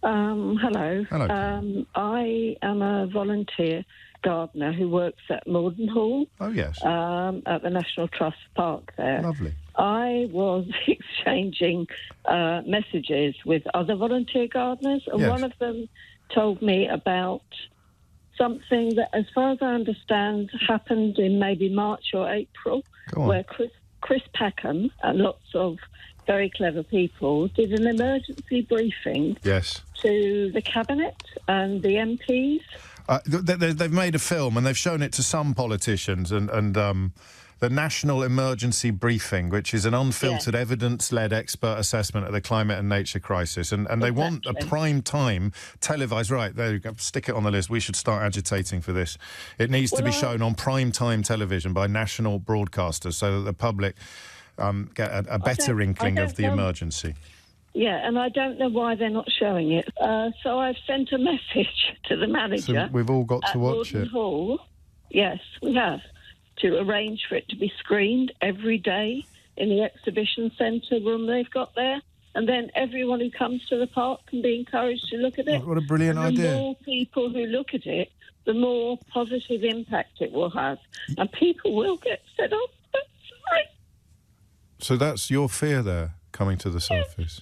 Hello. Hello, Carol. I am a volunteer gardener who works at Morden Hall. Oh, yes. At the National Trust Park there. Lovely. I was exchanging messages with other volunteer gardeners, and Yes. one of them told me about something that, as far as I understand, happened in maybe March or April, Go on. where Chris Packham and lots of very clever people did an emergency briefing Yes. to the Cabinet and the MPs. They've made a film and they've shown it to some politicians and the National Emergency Briefing, which is an unfiltered, evidence-led expert assessment of the climate and nature crisis. And they want a prime time televised... Right, there you go. Stick it on the list. We should start agitating for this. It needs to be shown on prime time television by national broadcasters so that the public get a better inkling of the emergency. Yeah, and I don't know why they're not showing it. So I've sent a message to the manager. So we've all got to watch Morden it. Hall. Yes, we have. To arrange for it to be screened every day in the exhibition centre room they've got there. And then everyone who comes to the park can be encouraged to look at it. What a brilliant idea. The more people who look at it, the more positive impact it will have. And people will get fed up. Sorry. So that's your fear there coming to the surface.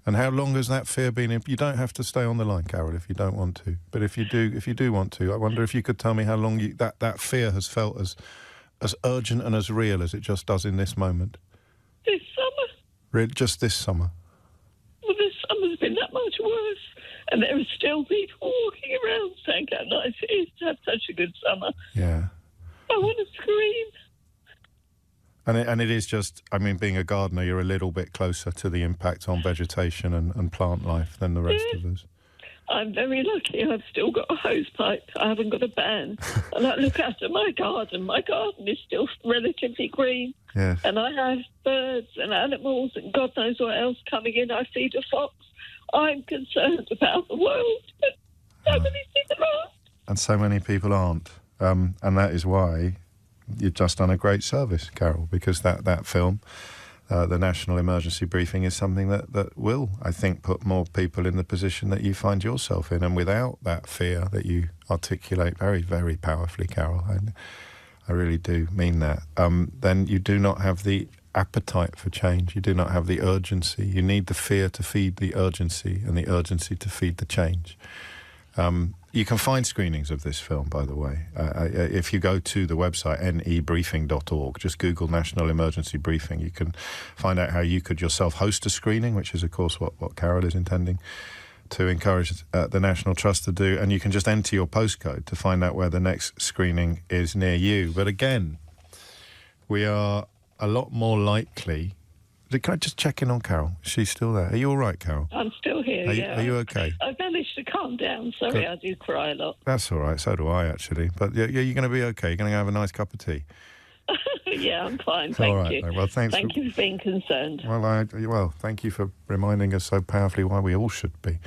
And how long has that fear been? You don't have to stay on the line, Carol, if you don't want to. But if you do want to, I wonder if you could tell me how long that fear has felt as urgent and as real as it just does in this moment. This summer. Just this summer. Well, this summer's been that much worse. And there are still people walking around saying how nice it is to have such a good summer. Yeah. I want to scream. And it is just, I mean, being a gardener, you're a little bit closer to the impact on vegetation and plant life than the rest of us. I'm very lucky. I've still got a hose pipe. I haven't got a ban. And I look after my garden. My garden is still relatively green. Yes. And I have birds and animals and God knows what else coming in. I feed a fox. I'm concerned about the world. But so many people aren't. And so many people aren't. And that is why you've just done a great service, Carol, because that film, the National Emergency Briefing, is something that will, I think, put more people in the position that you find yourself in. And without that fear that you articulate very, very powerfully, Carol, I really do mean that, then you do not have the appetite for change. You do not have the urgency. You need the fear to feed the urgency and the urgency to feed the change. You can find screenings of this film, by the way. If you go to the website, nebriefing.org, just Google National Emergency Briefing, you can find out how you could yourself host a screening, which is, of course, what Carol is intending to encourage the National Trust to do. And you can just enter your postcode to find out where the next screening is near you. But again, we are a lot more likely... Can I just check in on Carol? Is she still there? Are you all right, Carol? I'm still here, Are you okay? I've managed to calm down. Sorry, Good. I do cry a lot. That's all right. So do I, actually. But you're going to be okay. You're going to have a nice cup of tea. Yeah, I'm fine. Thank you. Well, thanks. Thank you for being concerned. Well, thank you for reminding us so powerfully why we all should be.